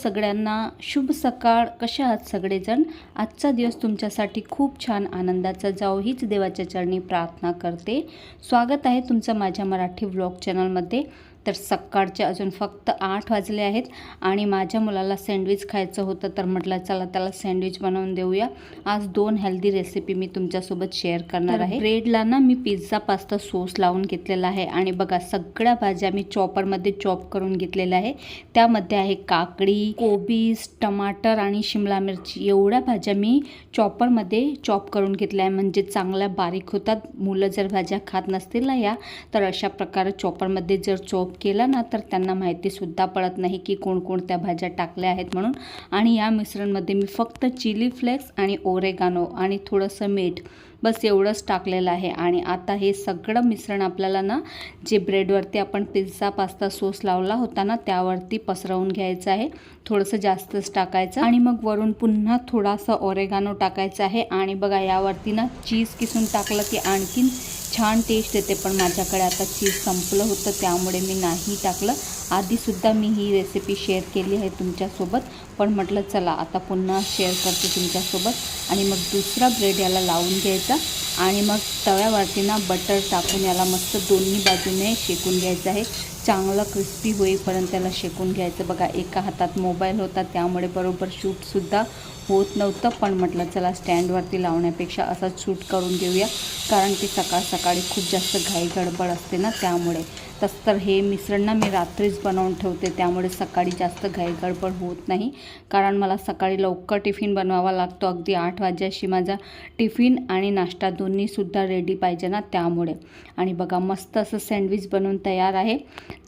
सगळ्यांना, शुभ सकाळ. कशा आहात सगळेजण? आजचा दिवस तुमच्यासाठी खूप छान आनंदाचा जाओ हीच देवाच्या चरणी प्रार्थना करते. स्वागत आहे तुमचं माझ्या मराठी व्लॉग चॅनलमध्ये. तर सकाळचे अजून फक्त 8 वाजले आहेत आणि माझ्या मुलाला सँडविच खायचं होतं, तर म्हटलं चला त्याला सँडविच बनवून देऊया. आज 2 हेल्दी रेसिपी मी तुमच्यासोबत शेअर करणार आहे. ब्रेडला ना मी पिझ्झा पास्ता सॉस लावून घेतलेला आहे आणि बघा सगळ्या भाज्या मी चॉपरमध्ये चॉप करून घेतलेल्या आहे. त्यामध्ये आहे काकडी, कोबीज, टमाटर आणि शिमला मिरची. एवढ्या भाज्या मी चॉपरमध्ये चॉप करून घेतल्या आहे, म्हणजे चांगल्या बारीक होतात. मुलं जर भाज्या खात नसतील ना या, तर अशा प्रकारे चॉपरमध्ये जर चॉप केला ना तर त्यांना माहितीसुद्धा पडत नाही की कोणकोणत्या भाज्या टाकल्या आहेत म्हणून. आणि या मिश्रणमध्ये मी फक्त चिली फ्लेक्स आणि ओरेगानो आणि थोडंसं मीठ बस एवढंच टाकलेलं आहे. आणि आता हे सगळं मिश्रण आपल्याला ना जे ब्रेडवरती आपण पिझ्झा पास्ता सॉस लावला होता ना त्यावरती पसरवून घ्यायचं आहे. थोडंसं जास्तच टाकायचं आणि मग वरून पुन्हा थोडासा ओरेगानो टाकायचा आहे. आणि बघा यावरती ना चीज किसून टाकलं की आणखीन छान टेस्ट येते, पण माझ्याकडे आता चीज संपलं होतं त्यामुळे मी नाही टाकलं. आधीसुद्धा मी ही रेसिपी शेअर केली आहे तुमच्यासोबत, पण म्हटलं चला आता पुन्हा शेअर करते तुमच्यासोबत. आणि मग दुसरा ब्रेड याला लावून घ्यायचा आणि मग तव्यावरती ना बटर टाकून याला मस्त दोन्ही बाजूने शेकून घ्यायचं आहे. चांगलं क्रिस्पी होईपर्यंत त्याला शेकून घ्यायचं. बघा एका हातात मोबाईल होता त्यामुळे बरोबर शूटसुद्धा होत नव्हतं, पण म्हटलं चला स्टँडवरती लावण्यापेक्षा असंच शूट करून घेऊया, कारण की सकाळी खूप जास्त घाई गडबड असते ना त्यामुळे. तसं तर हे मिश्रण ना मी रात्रीच बनवून ठेवते, त्यामुळे सकाळी जास्त घाई गडबड होत नाही, कारण मला सकाळी लवकर टिफिन बनवावा लागतो. अगदी 8 वाजेशी माझा टिफिन आणि नाश्ता दोन्हीसुद्धा रेडी पाहिजे ना त्यामुळे. आणि बघा मस्त असं सँडविच बनवून तयार आहे.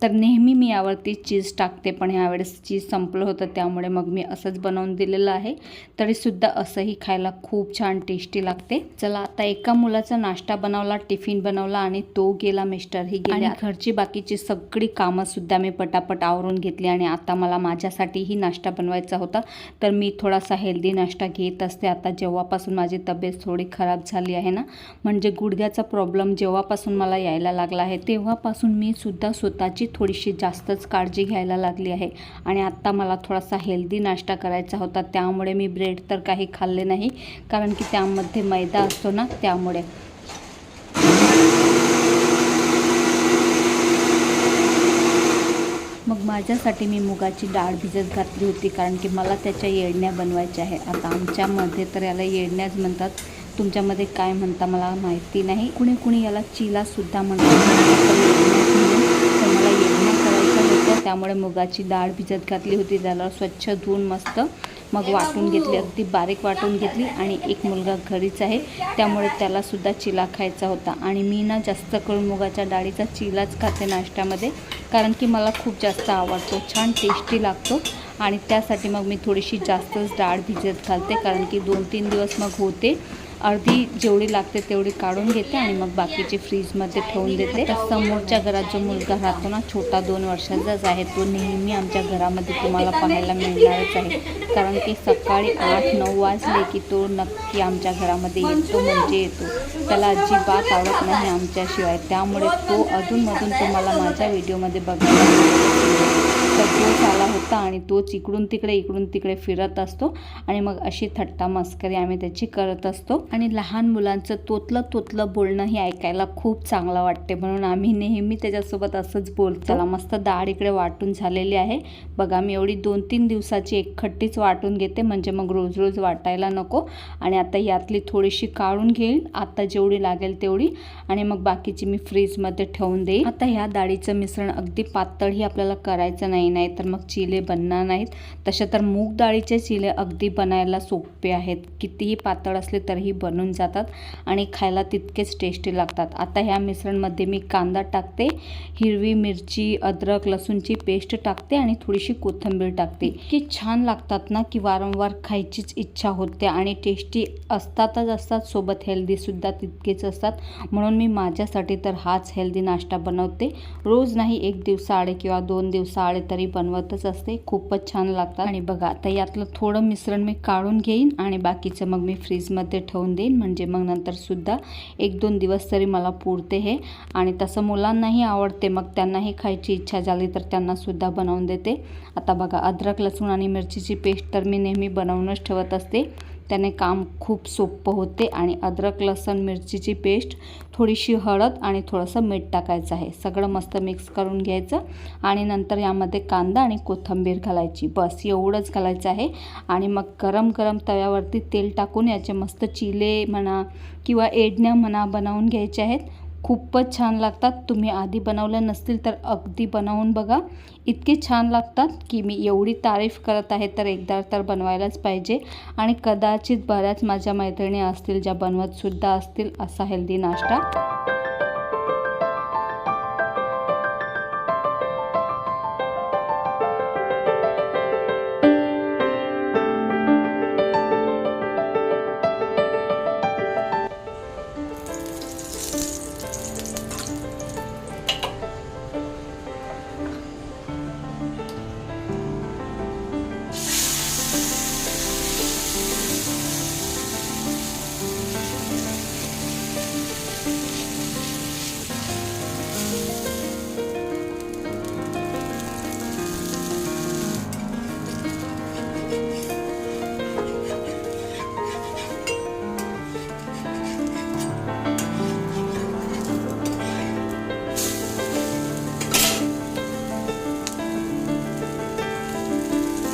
तर नेहमी मी यावरती चीज टाकते, पण ह्यावेळेस चीज संपलं होतं त्यामुळे मग मी असंच बनवून दिलेलं आहे. तरीसुद्धा असंही खायला खूप छान टेस्टी लागते. चला आता एका मुलाचा नाश्ता बनवला, टिफिन बनवला आणि तो गेला, मिस्टरही गेले. घरची बाकीची सगळी कामंसुद्धा मी पटापट आवरून घेतली. आणि आता मला माझ्यासाठीही नाश्ता बनवायचा होता, तर मी थोडासा हेल्दी नाश्ता घेत असते. आता जेव्हापासून माझी तब्येत थोडी खराब झाली आहे ना, म्हणजे गुडघ्याचा प्रॉब्लेम जेव्हापासून मला यायला लागला आहे तेव्हापासून मी सुद्धा स्वतःची थोडीशी जास्तच काळजी घ्यायला लागली आहे. आणि आत्ता मला थोडासा हेल्दी नाश्ता करायचा होता, त्यामुळे मी ब्रेड तर काही खाल्ले नाही, कारण की त्यामध्ये मैदा असतो ना त्यामुळे. मग माझ्यासाठी मी मुगाची डाळ भिजत घातली होती, कारण की मला त्याच्या येडण्या बनवायच्या आहे. आता आमच्यामध्ये तर याला येडण्याच म्हणतात, तुमच्यामध्ये काय म्हणता मला माहिती नाही. कुणी याला चिलासुद्धा म्हणतात, तर मला येडण्या करायच्या होत्या त्यामुळे मुगाची डाळ भिजत घातली होती. त्याला स्वच्छ धुवून मस्त मग वाटून घेतली, अगदी बारीक वाटून घेतली. आणि एक मुलगा घरीच आहे त्यामुळे त्यालासुद्धा चिला खायचा होता. आणि मी ना जास्त करून मुगाच्या डाळीचा चिलाच खाते नाश्त्यामध्ये, कारण की मला खूप जास्त आवडतो, छान टेस्टी लागतो. आणि त्यासाठी मग मी थोडीशी जास्तच डाळ भिजत घालते, कारण की 2-3 दिवस मग होते. अर्धी जेवढी लागते तेवढी काढून घेते आणि मग बाकीची फ्रीजमध्ये ठेवून देते. तर समोरच्या घरात जो मुलगा राहतो ना, छोटा 2 वर्षाचाच आहे, तो नेहमी आमच्या घरामध्ये तुम्हाला पाहायला मिळणारच आहे, कारण की सकाळी 8-9 वाजले की तो नक्की आमच्या घरामध्ये येतो म्हणजे येतो. त्याला अजिबात आवडत नाही आमच्याशिवाय, त्यामुळे तो अधूनमधून तुम्हाला माझ्या व्हिडिओमध्ये बघायला मिळतो. तर तोच आला होता आणि तोच इकडून तिकडे फिरत असतो आणि मग अशी थट्टा मस्करी आम्ही त्याची करत असतो. आणि लहान मुलांचं तोतलं बोलणंही ऐकायला खूप चांगलं वाटते, म्हणून आम्ही नेहमी त्याच्यासोबत असंच बोलतो. त्याला मस्त डाळ इकडे वाटून झालेली आहे. बघा मी एवढी 2-3 दिवसाची एकखट्टीच वाटून घेते, म्हणजे मग रोज वाटायला नको. आणि आता यातली थोडीशी काढून घेईल, आता जेवढी लागेल तेवढी, आणि मग बाकीची मी फ्रीजमध्ये ठेवून देईन. आता ह्या डाळीचं मिश्रण अगदी पातळही आपल्याला करायचं नाही तर मग चिले बनणार नाहीत. तसे तर मूग डाळीचे चिले अगदी बनायला सोपे आहेत, कितीही पातळ असले तरीही बनून जातात आणि खायला तितकेच टेस्टी लागतात. आता ह्या मिश्रणमध्ये मी कांदा टाकते, हिरवी मिरची, अद्रक लसूणची पेस्ट टाकते आणि थोडीशी कोथिंबीर टाकते. इतकी छान लागतात ना की वारंवार खायचीच इच्छा होते. आणि टेस्टी असतात, सोबत हेल्दीसुद्धा तितकेच असतात, म्हणून मी माझ्यासाठी तर हाच हेल्दी नाश्ता बनवते. रोज नाही, 1 दिवसाआडे किंवा 2 दिवसाआडे तरी बनवतच असते, खूपच छान लागतात. आणि बघा आता यातलं थोडं मिश्रण मी काढून घेईन आणि बाकीचं मग मी फ्रीजमध्ये ठेवून देईन, म्हणजे मग नंतरसुद्धा 1-2 दिवस तरी मला पुरते हे. आणि तसं मुलांनाही आवडते, मग त्यांनाही खायची इच्छा झाली तर त्यांनासुद्धा बनवून देते. आता बघा अद्रक लसूण आणि मिरचीची पेस्ट तर मी नेहमी बनवूनच ठेवत असते, त्याने काम खूप सोपं होते. आणि अद्रक लसूण मिरचीची पेस्ट, थोडीशी हळद आणि थोडंसं मीठ टाकायचं आहे, सगळं मस्त मिक्स करून घ्यायचं. आणि नंतर यामध्ये कांदा आणि कोथिंबीर घालायची, बस एवढंच घालायचं आहे. आणि मग गरम गरम तव्यावरती तेल टाकून याचे मस्त चिले म्हणा किंवा एडण्या म्हणा बनवून घ्यायचे आहेत. खूपच छान लागतात. तुम्ही आधी बनवले नसतील तर अगदी बनवून बघा, इतके छान लागतात की मी एवढी तारीफ करत आहे तर एकदा तर बनवायलाच पाहिजे. आणि कदाचित बऱ्याच माझ्या मैत्रिणी असतील ज्या बनवतसुद्धा असतील असा हेल्दी नाश्ता.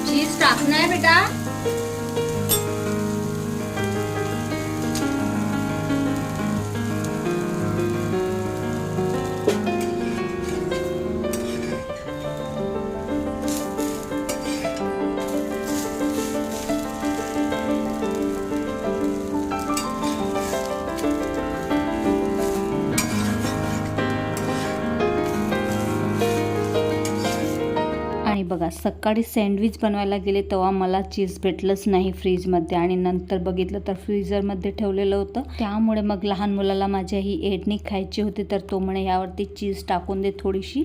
चीज टाकना है बेटा. आणि बघा सकाळी सँडविच बनवायला गेले तेव्हा मला चीज भेटलंच नाही फ्रीजमध्ये, आणि नंतर बघितलं तर फ्रीझरमध्ये ठेवलेलं होतं. त्यामुळे मग लहान मुलाला माझ्या ही एडणी खायची होती, तर तो म्हणे यावरती चीज टाकून दे थोडीशी.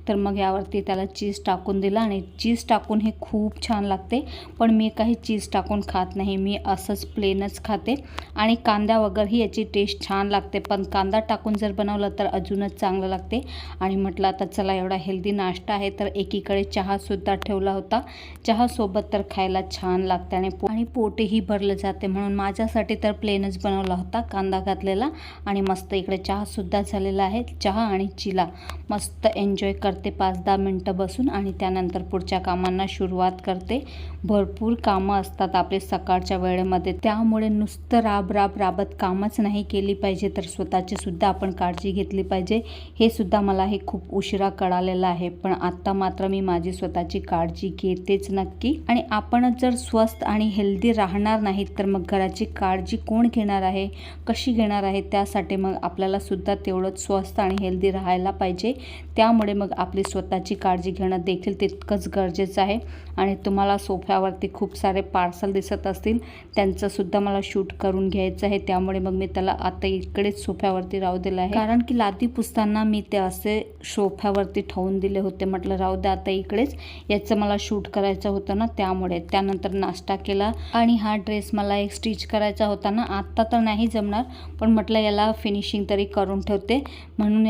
तर मग यावरती त्याला चीज टाकून दिलं, आणि चीज टाकून हे खूप छान लागते. पण मी काही चीज टाकून खात नाही, मी असंच प्लेनच खाते. आणि कांदा वगैरेही याची टेस्ट छान लागते, पण कांदा टाकून जर बनवलं तर अजूनच चांगलं लागते. आणि म्हटलं आता चला एवढा हेल्दी नाश्ता आहे तर एकीकडे चहासुद्धा ठेवला होता. चहासोबत तर खायला छान लागते आणि पोटही भरलं जाते, म्हणून माझ्यासाठी तर प्लेनच बनवला होता कांदा घातलेला. आणि मस्त इकडे चहासुद्धा झालेला आहे. चहा आणि चिला मस्त एन्जॉय करते 5-10 मिनटं बसून, आणि त्यानंतर पुढच्या कामांना सुरुवात करते. भरपूर कामं असतात आपले सकाळच्या वेळेमध्ये, त्यामुळे नुसतं राबत कामच नाही केली पाहिजे, तर स्वतःची सुद्धा आपण काळजी घेतली पाहिजे. हे सुद्धा मला हे खूप उशिरा कळालेलं आहे, पण आत्ता मात्र मी माझी स्वतःची काळजी घेतेच नक्की. आणि आपणच जर स्वस्थ आणि हेल्दी राहणार नाहीत तर मग घराची काळजी कोण घेणार आहे, कशी घेणार आहे? त्यासाठी मग आपल्याला सुद्धा तेवढंच स्वस्थ आणि हेल्दी राहायला पाहिजे. त्यामुळे मग आपली स्वतःची काळजी घेणं देखील तितकंच गरजेचं आहे. आणि तुम्हाला सोफ्यावरती खूप सारे पार्सल दिसत असतील, त्यांचंसुद्धा मला शूट करून घ्यायचं आहे, त्यामुळे मग मी त्याला आता इकडेच सोफ्यावरती राहू दिलं आहे. कारण की लादी पुसताना मी ते असे सोफ्यावरती ठेवून दिले होते, म्हटलं राहू द्या आता इकडेच, याचं मला शूट करायचं होतं ना त्यामुळे. त्यानंतर नाश्ता केला, आणि हा ड्रेस मला एक स्टिच करायचा होता ना, आत्ता तर नाही जमणार, पण म्हटलं याला फिनिशिंग तरी करून ठेवते. म्हणून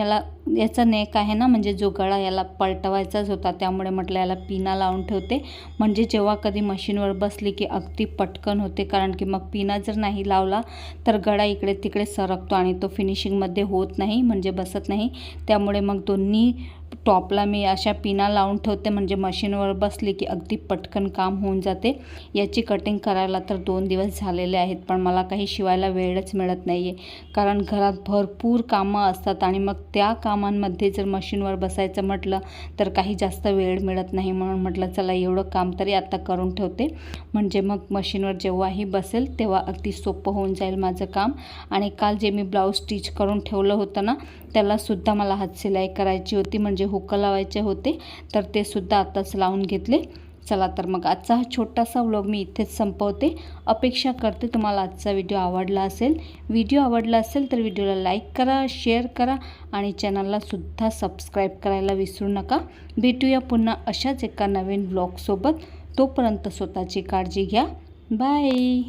याचा नेक आहे ना, म्हणजे जो गळा याला पलटवायचाच होता, त्यामुळे म्हटलं याला पिना लावून ठेवते, म्हणजे जेव्हा कधी मशीनवर बसली की अगदी पटकन होते. कारण की मग पिना जर नाही लावला तर गळा इकडे तिकडे सरकतो आणि तो फिनिशिंगमध्ये होत नाही, म्हणजे बसत नाही. त्यामुळे मग दोन्ही टॉपला मी अशा पिना लावून ठेवते, म्हणजे मशीनवर बसली की अगदी पटकन काम होऊन जाते. याची कटिंग करायला तर 2 दिवस झालेले आहेत, पण मला काही शिवायला वेळच मिळत नाही आहे, कारण घरात भरपूर कामं असतात, आणि मग त्या कामांमध्ये जर मशीनवर बसायचं म्हटलं तर काही जास्त वेळ मिळत नाही. म्हणून म्हटलं चला एवढं काम तरी आता करून ठेवते, म्हणजे मग मशीनवर जेव्हाही बसेल तेव्हा अगदी सोपं होऊन जाईल माझं काम. आणि काल जे मी ब्लाऊज स्टिच करून ठेवलं होतं ना, त्यालासुद्धा मला हात शिलाई करायची होती, म्हणजे हुक लावायचे होते, तर ते सुद्धा आताच लावून घेतले. चला तर मग आजचा हा छोटासा व्लॉग मी इथेच संपवते. अपेक्षा करते तुम्हाला आजचा व्हिडिओ आवडला असेल. व्हिडिओ आवडला असेल तर व्हिडिओला लाईक करा, शेअर करा आणि चॅनलला सुद्धा सबस्क्राईब करायला विसरू नका. भेटूया पुन्हा अशाच एका नवीन व्लॉगसोबत. तोपर्यंत स्वतःची काळजी घ्या. बाय.